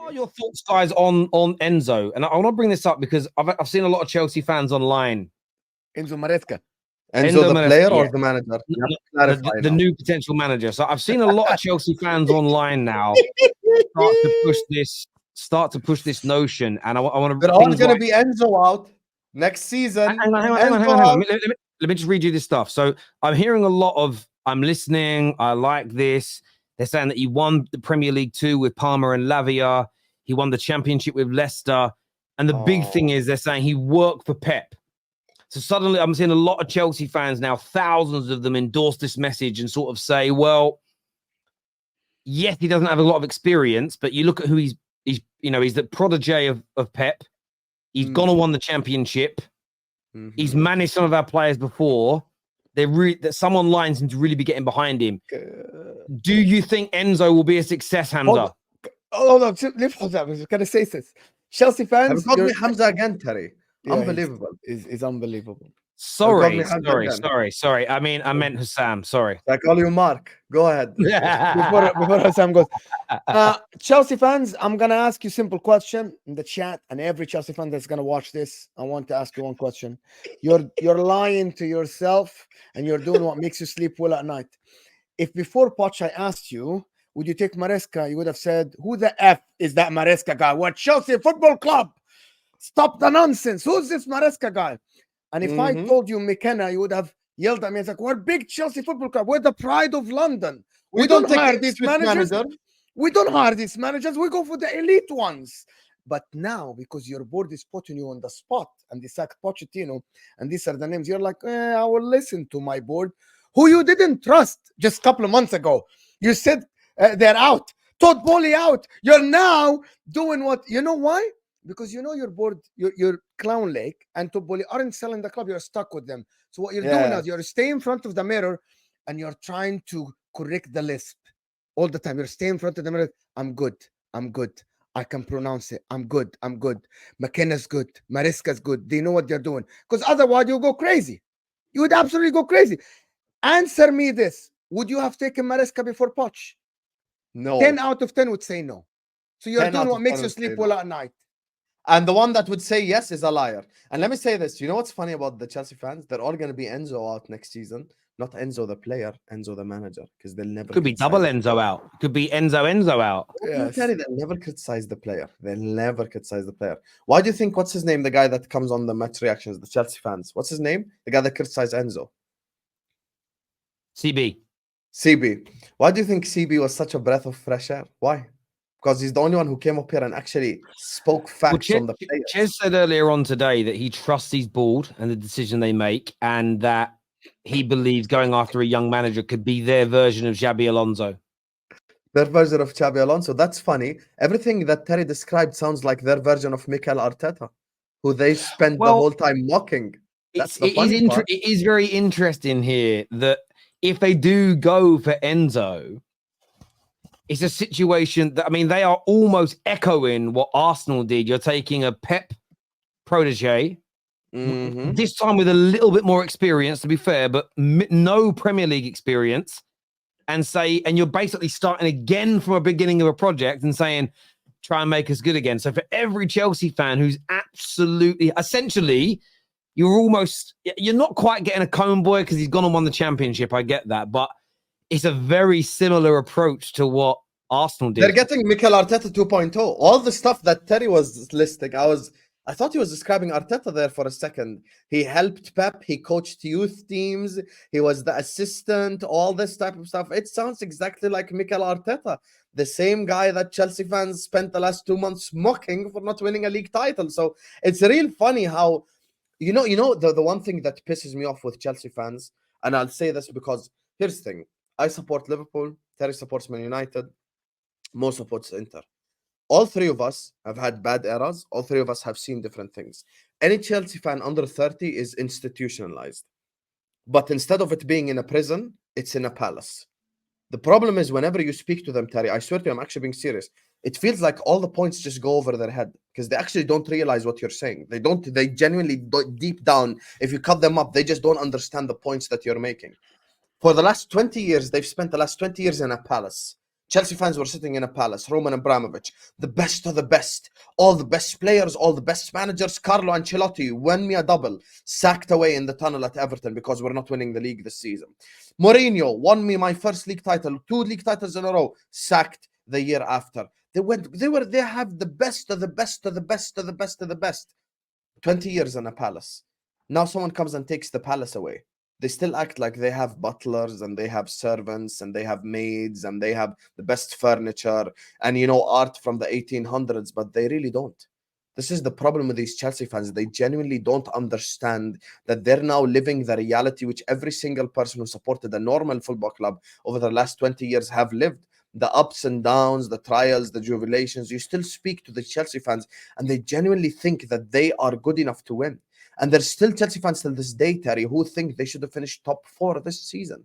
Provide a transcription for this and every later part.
What are your thoughts, guys, on Enzo? And I want to bring this up because I've seen a lot of Chelsea fans online. Enzo Maresca. Enzo the Maresca, player or yeah. the manager? The new potential manager. So I've seen a lot of Chelsea fans online now start to push this notion, and I want to. They're all going to be Enzo out next season. Hang on. Let me just read you this stuff. So I'm hearing a lot of, I'm listening, I like this. They're saying that he won the Premier League 2 with Palmer and Lavia. He won the Championship with Leicester. And the big thing is they're saying he worked for Pep. So suddenly I'm seeing a lot of Chelsea fans now, thousands of them endorse this message and sort of say, well, yes, he doesn't have a lot of experience, but you look at who he's the protege of Pep. He's gone and won the Championship. Mm-hmm. He's managed some of our players before. Some online seem to really be getting behind him. Do you think Enzo will be a success, Hamza? Hold on. I was going to say this. Chelsea fans. Have you Hamza again, Terry? Yeah, unbelievable. It's unbelievable. Sorry. I meant Hussam. Sorry. I call you Mark. Go ahead. before Hussam goes. Chelsea fans, I'm going to ask you a simple question in the chat, and every Chelsea fan that's going to watch this, I want to ask you one question. You're lying to yourself, and you're doing what makes you sleep well at night. If before Poch I asked you, would you take Maresca, you would have said, who the F is that Maresca guy? We're Chelsea Football Club. Stop the nonsense. Who's this Maresca guy? And if I told you McKenna, you would have yelled at me. It's like, we're big Chelsea Football Club. We're the pride of London. We don't hire these managers. We don't hire these managers. We go for the elite ones. But now, because your board is putting you on the spot and they sacked Pochettino, and these are the names, you're like, I will listen to my board, who you didn't trust just a couple of months ago. You said they're out. Todd Bowley out. You're now doing what? You know why? Because you know your board, your Clearlake and Todd Bowley aren't selling the club. You're stuck with them. So what you're doing is you're staying in front of the mirror and you're trying to correct the lisp all the time. You're staying in front of the mirror. I'm good. I can pronounce it. I'm good. McKenna's good. Maresca's good. They know what they're doing. Because otherwise you'll go crazy. You would absolutely go crazy. Answer me this. Would you have taken Maresca before Poch? No. 10 out of 10 would say no. So you're doing what makes you sleep well at night. And the one that would say yes is a liar. And let me say this. You know what's funny about the Chelsea fans? They're all going to be Enzo out next season. Not Enzo the player, Enzo the manager. Because they'll never... Could be double Enzo out. Could be Enzo out. Yes. They'll never criticize the player. Why do you think, what's his name? The guy that comes on the match reactions, the Chelsea fans. What's his name? The guy that criticized Enzo. CB. Why do you think CB was such a breath of fresh air? Why? Because he's the only one who came up here and actually spoke facts on the players. Ches said earlier on today that he trusts his board and the decision they make, and that he believes going after a young manager could be their version of Xabi Alonso. Their version of Xabi Alonso. That's funny. Everything that Terry described sounds like their version of Mikel Arteta, who they spent the whole time mocking. It is very interesting here that if they do go for Enzo, it's a situation that, they are almost echoing what Arsenal did. You're taking a Pep protege, this time with a little bit more experience, to be fair, but no Premier League experience, and you're basically starting again from a beginning of a project and saying, try and make us good again. So for every Chelsea fan who's essentially, you're not quite getting a Cone Boy because he's gone and won the Championship. I get that, but it's a very similar approach to what Arsenal did. They're getting Mikel Arteta 2.0. All the stuff that Terry was listing, I thought he was describing Arteta there for a second. He helped Pep. He coached youth teams. He was the assistant, all this type of stuff. It sounds exactly like Mikel Arteta, the same guy that Chelsea fans spent the last 2 months mocking for not winning a league title. So it's real funny how, the one thing that pisses me off with Chelsea fans, and I'll say this because here's the thing. I support Liverpool. Terry supports Man United. Mo supports Inter. All three of us have had bad eras. All three of us have seen different things. Any Chelsea fan under 30 is institutionalized. But instead of it being in a prison, it's in a palace. The problem is whenever you speak to them, Terry, I swear to you, I'm actually being serious. It feels like all the points just go over their head because they actually don't realize what you're saying. They genuinely, deep down, if you cut them up, they just don't understand the points that you're making. For the last 20 years, they've spent the last 20 years in a palace. Chelsea fans were sitting in a palace. Roman Abramovich, the best of the best, all the best players, all the best managers. Carlo Ancelotti won me a double, sacked away in the tunnel at Everton because we're not winning the league this season. Mourinho won me my first league title, 2 league titles in a row, sacked the year after. They have the best of the best of the best of the best of the best. 20 years in a palace. Now someone comes and takes the palace away. They still act like they have butlers and they have servants and they have maids and they have the best furniture and, you know, art from the 1800s, but they really don't. This is the problem with these Chelsea fans. They genuinely don't understand that they're now living the reality which every single person who supported a normal football club over the last 20 years have lived. The ups and downs, the trials, the jubilations. You still speak to the Chelsea fans and they genuinely think that they are good enough to win. And there's still Chelsea fans till this day, Terry, who think they should have finished top 4 this season.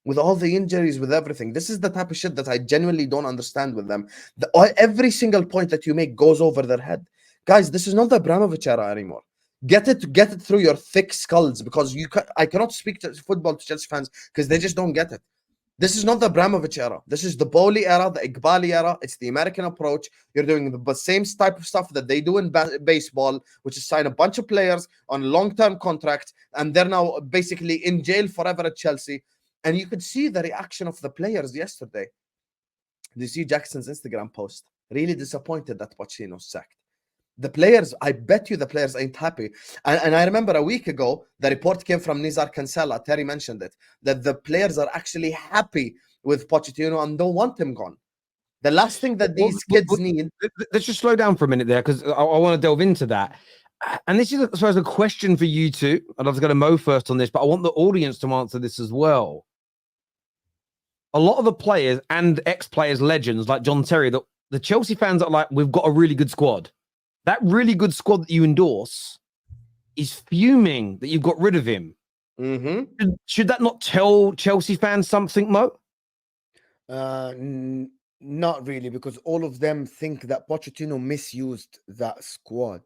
With all the injuries, with everything. This is the type of shit that I genuinely don't understand with them. Every single point that you make goes over their head. Guys, this is not the Abramovich era anymore. Get it through your thick skulls, because I cannot speak to football to Chelsea fans because they just don't get it. This is not the Abramovich era. This is the Bowley era, the Iqbali era. It's the American approach. You're doing the same type of stuff that they do in baseball, which is sign a bunch of players on long-term contracts, and they're now basically in jail forever at Chelsea. And you could see the reaction of the players yesterday. Did you see Jackson's Instagram post? Really disappointed that Pochettino's sacked. The players, I bet you the players ain't happy. And I remember a week ago, the report came from Nizar Cancella, Terry mentioned it, that the players are actually happy with Pochettino and don't want him gone. The last thing that these kids need... Let's just slow down for a minute there, because I want to delve into that. And this is, I suppose, a question for you two. I'd love to go to Mo first on this, but I want the audience to answer this as well. A lot of the players and ex-players, legends like John Terry, the Chelsea fans are like, we've got a really good squad. That really good squad that you endorse is fuming that you've got rid of him. Mm-hmm. Should that not tell Chelsea fans something, Mo? Not really, because all of them think that Pochettino misused that squad.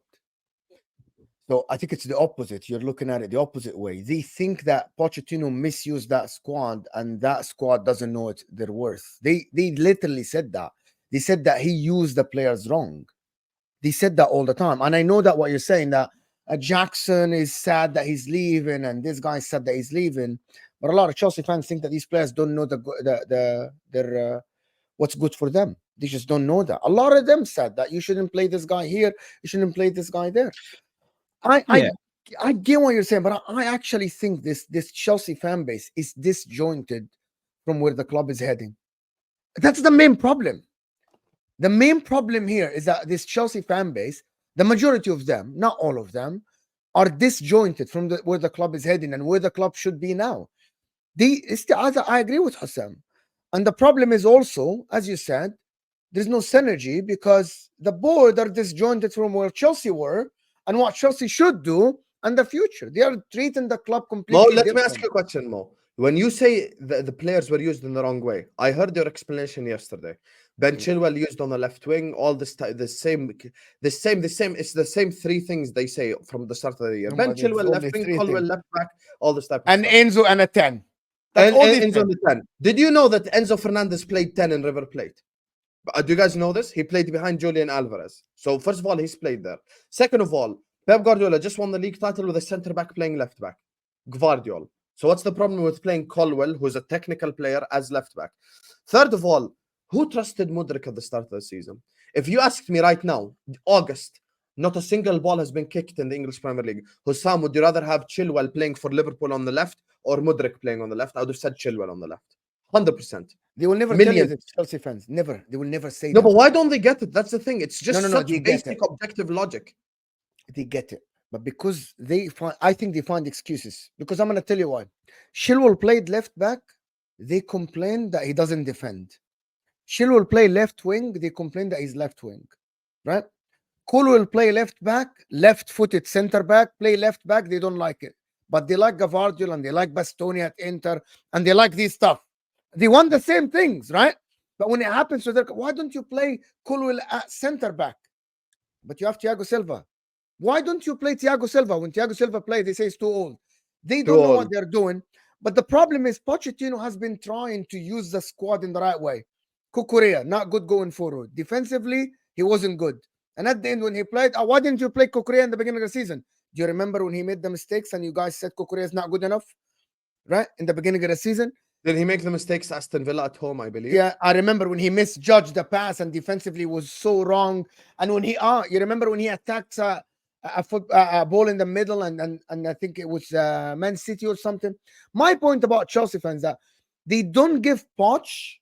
So I think it's the opposite. You're looking at it the opposite way. They think that Pochettino misused that squad and that squad doesn't know their worth. They literally said that. They said that he used the players wrong. They said that all the time. And I know that what you're saying, that Jackson is sad that he's leaving and this guy said that he's leaving. But a lot of Chelsea fans think that these players don't know their what's good for them. They just don't know that. A lot of them said that you shouldn't play this guy here. You shouldn't play this guy there. I get what you're saying, but I actually think this Chelsea fan base is disjointed from where the club is heading. That's the main problem. The main problem here is that this Chelsea fan base, the majority of them, not all of them, are disjointed from where the club is heading and where the club should be now. I agree with Hussam. And the problem is also, as you said, there's no synergy because the board are disjointed from where Chelsea were and what Chelsea should do and the future. They are treating the club completely Let different. me ask you a question, Mo. When you say the players were used in the wrong way, I heard your explanation yesterday. Ben Chilwell used on the left wing, all this the same. It's the same 3 things they say from the start of the year. Ben Chilwell left wing, Colwell left back, all the stuff. And Enzo and a 10. That's all Enzo on the 10. Did you know that Enzo Fernandez played 10 in River Plate? Do you guys know this? He played behind Julian Alvarez. So first of all, he's played there. Second of all, Pep Guardiola just won the league title with a centre back playing left back, Guardiola. So what's the problem with playing Colwell, who's a technical player, as left back? Third of all, who trusted Mudryk at the start of the season? If you asked me right now, August, not a single ball has been kicked in the English Premier League. Hussam, would you rather have Chilwell playing for Liverpool on the left or Mudryk playing on the left? I would have said Chilwell on the left. 100%. They will never tell you that, Chelsea fans. Never. They will never say that. No, but why don't they get it? That's the thing. It's just such basic objective logic. They get it. But because I think they find excuses. Because I'm going to tell you why. Chilwell played left back. They complain that he doesn't defend. Chilwell play left wing. They complain that he's left wing. Right? Colwell play left back, left-footed center back, play left back. They don't like it. But they like Gavardiol and they like Bastoni at Inter and they like these stuff. They want the same things, right? But when it happens to them, why don't you play Colwell at center back? But you have Thiago Silva. Why don't you play Thiago Silva? When Thiago Silva plays, they say he's too old. They don't know what they're doing. But the problem is Pochettino has been trying to use the squad in the right way. Cucurella, not good going forward. Defensively, he wasn't good. And at the end, when he played, why didn't you play Cucurella in the beginning of the season? Do you remember when he made the mistakes and you guys said Cucurella is not good enough, right? In the beginning of the season. Did he make the mistakes Aston Villa at home, I believe? Yeah, I remember when he misjudged the pass and defensively was so wrong. And when he, you remember when he attacked a ball in the middle and I think it was Man City or something. My point about Chelsea fans that they don't give Poch,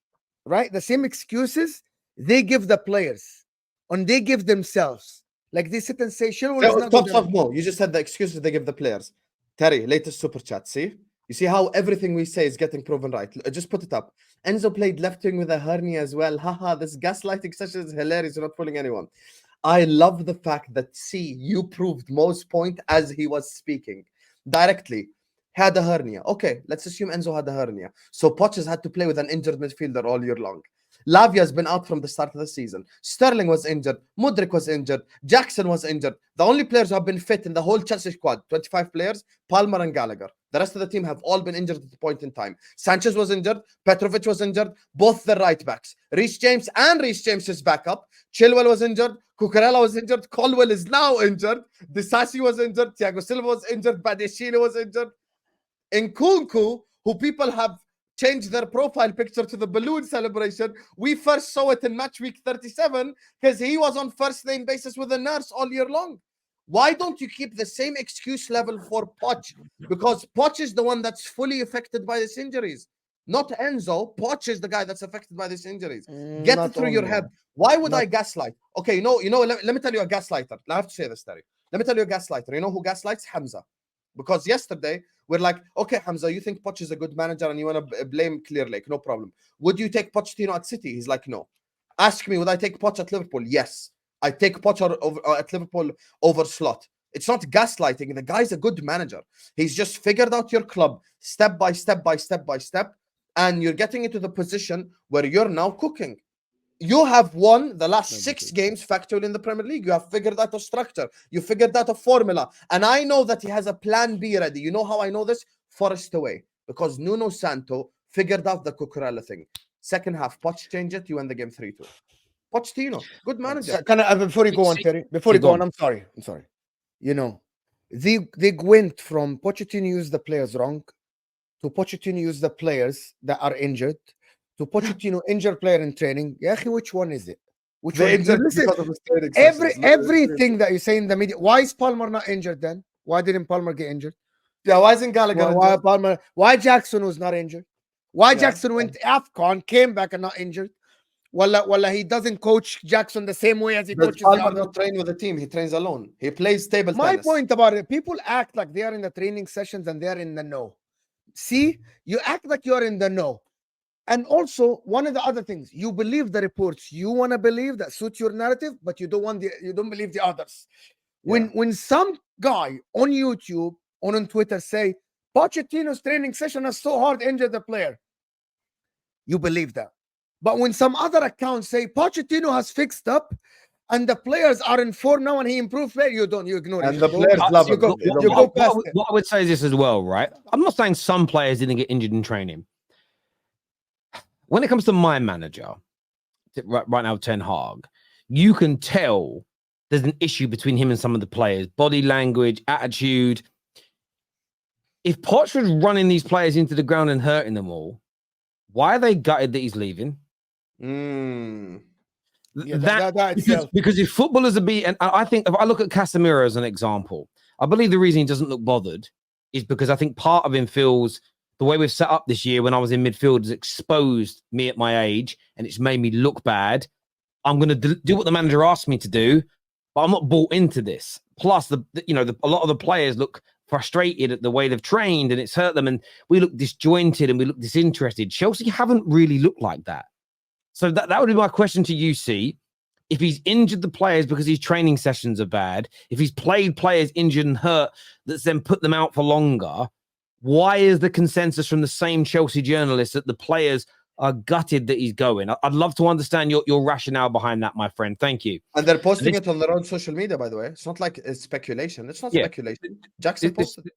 right, the same excuses they give the players and they give themselves. Like they sit and say, Chilwell is not good enough. No, you just said the excuses they give the players. Terry, latest super chat. See, you see how everything we say is getting proven right. Just put it up. Enzo played left wing with a hernia as well. Haha, this gaslighting session is hilarious. You're not fooling anyone. I love the fact that you proved Mo's point as he was speaking directly. Had a hernia. Okay, let's assume Enzo had a hernia. So Poch has had to play with an injured midfielder all year long. Lavia's been out from the start of the season. Sterling was injured. Mudryk was injured. Jackson was injured. The only players who have been fit in the whole Chelsea squad, 25 players, Palmer and Gallagher. The rest of the team have all been injured at the point in time. Sanchez was injured. Petrovic was injured. Both the right backs. Reece James and Reece James's backup. Chilwell was injured. Cucurella was injured. Colwell is now injured. Disasi was injured. Thiago Silva was injured. Badiashile was injured. Nkunku, who people have changed their profile picture to the balloon celebration, we first saw it in match week 37 because he was on first name basis with a nurse all year long. Why don't you keep the same excuse level for Poch? Because Poch is the one that's fully affected by these injuries. Not Enzo. Poch is the guy that's affected by these injuries. Get it through your head. Why would I gaslight? Okay, let me tell you a gaslighter. I have to say this, Terry. Let me tell you a gaslighter. You know who gaslights? Hamza. Because yesterday, we're like, okay, Hamza, you think Poch is a good manager and you want to blame Clearlake. No problem. Would you take Pochettino at City? He's like, no. Ask me, would I take Poch at Liverpool? Yes. I take Poch at Liverpool over Slot. It's not gaslighting. The guy's a good manager. He's just figured out your club step by step by step by step. And you're getting into the position where you're now cooking. You have won the last 6 games factually in the Premier League. You have figured out a structure. You figured out a formula. And I know that he has a plan B ready. You know how I know this? Forest away. Because Nuno Santo figured out the Cucurella thing. Second half, Poch changed it. You win the game 3-2. Pochettino, good manager. Can I, before you go on, Terry, before you go on, I'm sorry. You know, they went from Pochettino used the players wrong to Pochettino use the players that are injured to Pochettino injured player in training. Yeah, which one is it? Which one? Listen, everything that you say in the media. Why is Palmer not injured then? Why didn't Palmer get injured? Yeah, why isn't Gallagher? Why Palmer? Why Jackson was not injured? Why Jackson went to AFCON, came back and not injured? Well, he doesn't coach Jackson the same way as he coaches Palmer not train with the team. He trains alone. He plays table tennis. My point about it, people act like they are in the training sessions and they're in the know. See, you act like you're in the know. And also, one of the other things, you believe the reports you want to believe that suits your narrative, but you don't believe the others. When some guy on YouTube or on Twitter say Pochettino's training session is so hard, injured the player, you believe that. But when some other accounts say Pochettino has fixed up and the players are in form now and he improved play, you ignore it. And the players love it. What I would say is this as well, right? I'm not saying some players didn't get injured in training. When it comes to my manager, right now, Ten Hag, you can tell there's an issue between him and some of the players. Body language, attitude. If Poch was running these players into the ground and hurting them all, why are they gutted that he's leaving? Because if footballers are and I think if I look at Casemiro as an example, I believe the reason he doesn't look bothered is because I think part of him feels the way we've set up this year when I was in midfield has exposed me at my age and it's made me look bad. I'm going to do what the manager asked me to do, but I'm not bought into this. Plus, a lot of the players look frustrated at the way they've trained and it's hurt them and we look disjointed and we look disinterested. Chelsea haven't really looked like that. So that would be my question to you, C. If he's injured the players because his training sessions are bad, if he's played players injured and hurt that's then put them out for longer, why is the consensus from the same Chelsea journalists that the players are gutted that he's going? I'd love to understand your rationale behind that, my friend. Thank you. And they're posting it on their own social media, by the way. It's not like it's speculation. It's not speculation. Jackson posted it.